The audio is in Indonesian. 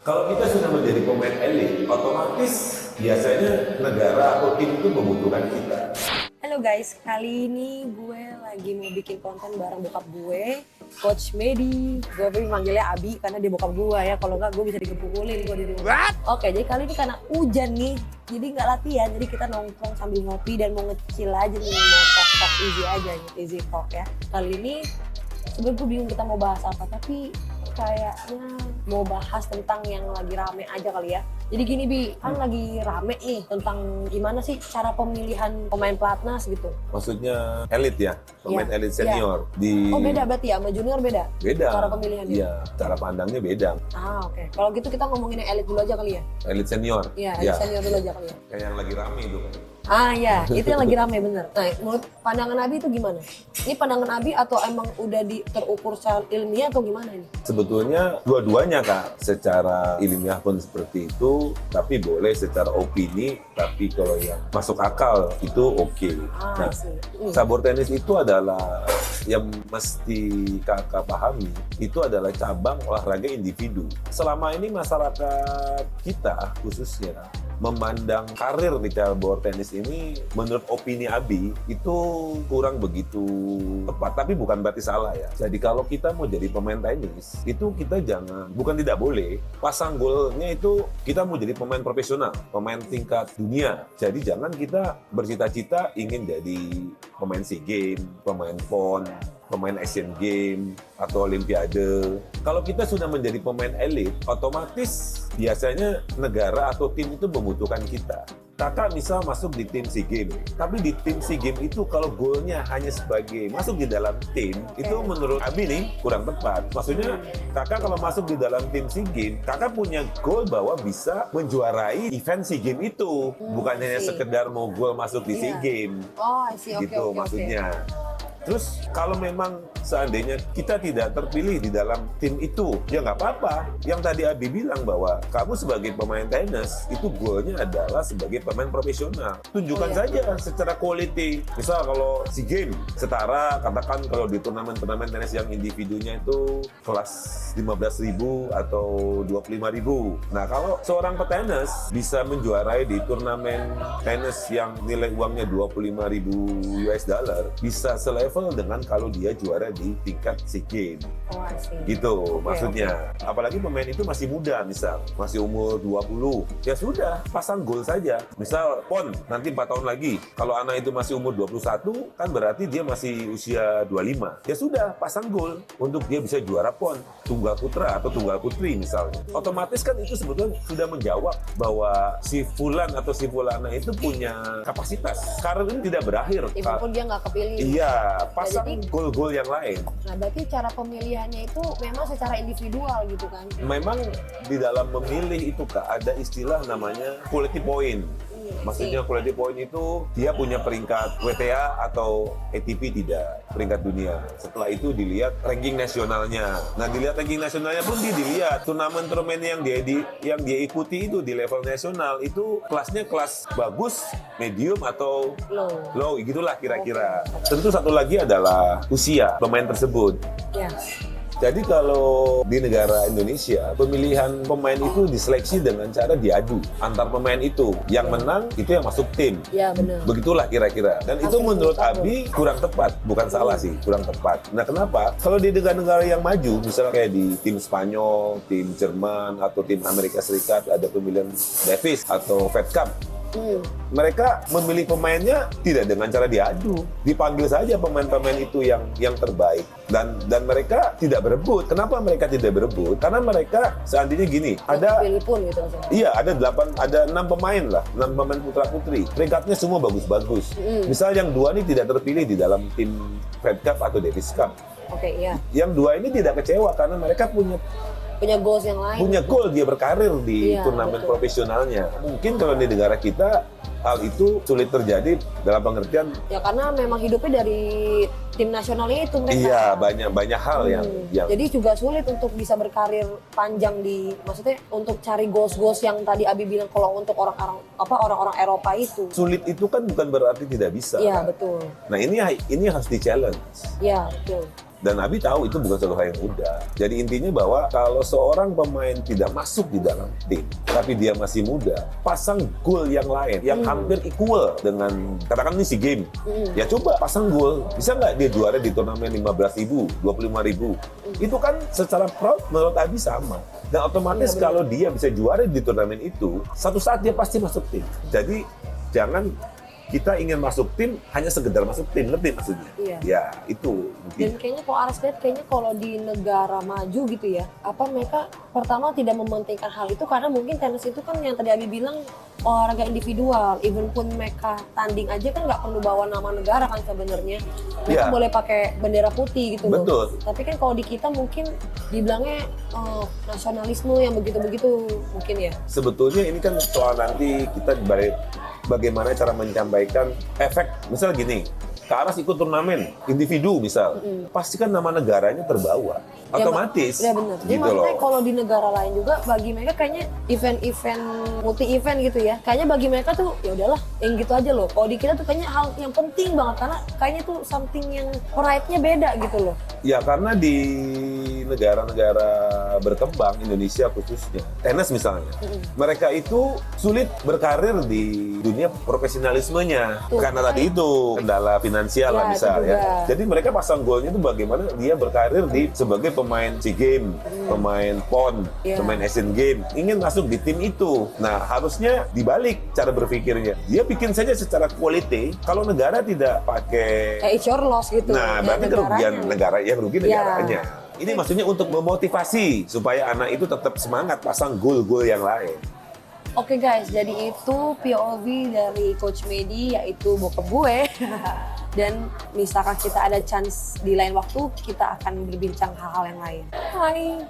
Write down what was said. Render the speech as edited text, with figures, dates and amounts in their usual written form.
Kalau kita sudah menjadi pemain elit, otomatis biasanya negara atau tim itu membutuhkan kita. Halo guys, kali ini gue lagi mau bikin konten bareng bokap gue, Coach Medi. Gue manggilnya Abi karena dia bokap gue ya, kalau nggak gue bisa digepukulin gue di rumah. Oke, jadi kali ini karena hujan nih, jadi nggak latihan, jadi kita nongkrong sambil ngopi dan mau ngecil aja nih, mau talk easy aja, easy talk ya. Kali ini sebenarnya gue bingung kita mau bahas apa, tapi kayaknya mau bahas tentang yang lagi rame aja kali ya. Jadi gini Bi, kan lagi rame nih tentang gimana sih cara pemilihan pemain pelatnas gitu. Maksudnya elit ya, pemain Iya, elit iya. senior. Di... Oh beda berarti ya, sama junior beda? Beda. Cara pemilihannya? Iya, cara pandangnya beda. Ah oke, kalau gitu kita ngomongin yang elit dulu aja kali ya? Elit senior. Iya, elit senior dulu aja kali ya? Kayak yang lagi rame itu. Ah iya, itu yang lagi rame bener. Nah menurut pandangan Abi itu gimana? Ini pandangan Abi atau emang udah terukur secara ilmiah atau gimana ini? Sebetulnya dua-duanya Kak, secara ilmiah pun seperti itu, tapi boleh secara opini, tapi kalau yang masuk akal itu oke. Ah Nah, sih. cabur tenis itu adalah yang mesti kakak pahami, itu adalah cabang olahraga individu. Selama ini masyarakat kita khususnya memandang karir di cabur tenis ini, menurut opini Abi, itu kurang begitu tepat. Tapi bukan berarti salah ya. Jadi kalau kita mau jadi pemain tenis, itu kita jangan, bukan tidak boleh, pasang goalnya itu kita mau jadi pemain profesional, pemain tingkat dunia. Jadi jangan kita bercita-cita ingin jadi pemain SEA Games, pemain PON, pemain Asian Games atau Olimpiade. Kalau kita sudah menjadi pemain elit, otomatis biasanya negara atau tim itu membutuhkan kita. Kakak misal masuk di tim SEA Games, tapi di tim SEA Games itu kalau goalnya hanya sebagai masuk di dalam tim, itu menurut Abi nih kurang tepat. Maksudnya kakak kalau masuk di dalam tim SEA Games, kakak punya goal bahwa bisa menjuarai event SEA Games itu, bukan hanya sekedar mau goal masuk di SEA Games. Oh I see, oke Gitu oke. maksudnya. Terus kalau memang seandainya kita tidak terpilih di dalam tim itu, ya nggak apa-apa. Yang tadi Abi bilang bahwa kamu sebagai pemain tenis, itu goalnya adalah sebagai pemain profesional. Tunjukkan saja secara quality. Misal kalau SEA Games, setara katakan kalau di turnamen-turnamen tenis yang individunya itu kelas 15.000 atau 25.000. Nah kalau seorang petenis bisa menjuarai di turnamen tenis yang nilai uangnya 25.000 US dollar, bisa selevel dengan kalau dia juara di tingkat SEA Games. Oh I see. Gitu maksudnya. Apalagi pemain itu masih muda misal, masih umur 20. Ya sudah, pasang gol saja. Misal PON nanti 4 tahun lagi. Kalau anak itu masih umur 21, kan berarti dia masih usia 25. Ya sudah, pasang gol untuk dia bisa juara PON, tunggal putra atau tunggal putri misalnya. Otomatis kan itu sebetulnya sudah menjawab bahwa si fulan atau si fulana itu punya kapasitas. Karir ini tidak berakhir. Walaupun dia nggak kepilih. Iya, pasang Jadi- gol-gol yang lain. Nah berarti cara pemilihannya itu memang secara individual gitu kan? Memang di dalam memilih itu Kak, ada istilah namanya quality point. Maksudnya quality point itu dia punya peringkat WTA atau ATP tidak, peringkat dunia. Setelah itu dilihat ranking nasionalnya. Nah dilihat ranking nasionalnya pun dia dilihat turnamen-turnamen yang dia ikuti itu di level nasional itu kelasnya kelas bagus, medium atau low, gitulah kira-kira. Tentu satu lagi adalah usia pemain tersebut. Ya. Jadi kalau di negara Indonesia, pemilihan pemain itu diseleksi dengan cara diadu antar pemain itu. Yang menang itu yang masuk tim. Ya benar. Begitulah kira-kira. Dan itu Hasil menurut putar Abi kurang tepat. Bukan salah sih, kurang tepat. Nah kenapa? Kalau di negara-negara yang maju, misalnya kayak di tim Spanyol, tim Jerman, atau tim Amerika Serikat, ada pemilihan Davis atau Fed Cup. Mereka memilih pemainnya tidak dengan cara diadu, dipanggil saja pemain-pemain itu yang terbaik dan mereka tidak berebut. Kenapa mereka tidak berebut? Karena mereka seandainya gini, ada Pilih pun gitu misalnya. iya ada 6 pemain lah, 6 pemain putra putri. Peringkatnya semua bagus-bagus. Misal yang 2 ini tidak terpilih di dalam tim Fed Cup atau Davis Cup. Oke, iya. Yang 2 ini tidak kecewa karena mereka punya Goals yang lain. goal, dia berkarir di Iya, turnamen betul. profesionalnya. Mungkin kalau di negara kita hal itu sulit terjadi dalam pengertian Ya karena memang hidupnya dari tim nasionalnya itu mereka. iya banyak hal yang Jadi juga sulit untuk bisa berkarir panjang maksudnya untuk cari goals yang tadi Abi bilang kalau untuk orang-orang Eropa itu. sulit itu kan bukan berarti tidak bisa. Iya kan? betul. Nah ini harus di challenge. Iya betul. Dan Abi tahu itu bukan suatu hal yang mudah. Jadi intinya bahwa kalau seorang pemain tidak masuk di dalam tim, tapi dia masih muda, pasang goal yang lain, yang hampir equal dengan, katakan ini SEA Games. Ya coba pasang goal, bisa nggak dia juara di turnamen 15.000, 25.000? Itu kan secara proud menurut Abi sama. Dan otomatis kalau dia bisa juara di turnamen itu, satu saat dia pasti masuk tim. Jadi jangan kita ingin masuk tim hanya sekedar masuk tim, ngerti maksudnya? Iya. Ya, itu. Dan kayaknya kalau Aras lihat, kayaknya kalau di negara maju gitu ya, apa mereka pertama tidak mementingkan hal itu karena mungkin tenis itu kan yang tadi Abi bilang olahraga individual. Even pun mereka tanding aja kan nggak perlu bawa nama negara kan sebenarnya. Mereka Iya. boleh pakai bendera putih gitu loh. Betul. Tapi kan kalau di kita mungkin dibilangnya nasionalisme yang begitu-begitu mungkin ya. Sebetulnya ini kan soal nanti kita bagaimana cara menyampaikan efek. Misal gini, Kak Aras ikut turnamen individu misal, pasti kan nama negaranya terbawa. Otomatis. Ya benar. Jadi Gitu maksudnya loh. kalau di negara lain juga bagi mereka kayaknya event-event multi-event gitu ya. Kayaknya bagi mereka tuh ya udahlah yang gitu aja loh. Kalau di kita tuh kayaknya hal yang penting banget karena kayaknya tuh something yang pride-nya beda gitu loh. Ya karena di negara-negara berkembang, Indonesia khususnya, tenis misalnya, mereka itu sulit berkarir di dunia profesionalismenya. Tuh, Karena tadi itu kendala finansial lah Ya, itu misalnya. juga. Jadi mereka pasang goalnya itu bagaimana dia berkarir sebagai pemain SEA Games, pemain PON, Ya. pemain Asian Games, ingin masuk di tim itu. Nah harusnya dibalik cara berpikirnya. Dia bikin saja secara quality, kalau negara tidak pakai. Kayak it's your loss gitu. Nah, Ya, berarti kerugian negaranya. negara, yang rugi Ya. negaranya. Ini maksudnya untuk memotivasi supaya anak itu tetap semangat pasang goal-goal yang lain. Oke guys, jadi itu POV dari Coach Medi yaitu bokap gue. Dan misalkan kita ada chance di lain waktu, kita akan berbincang hal-hal yang lain. Hai.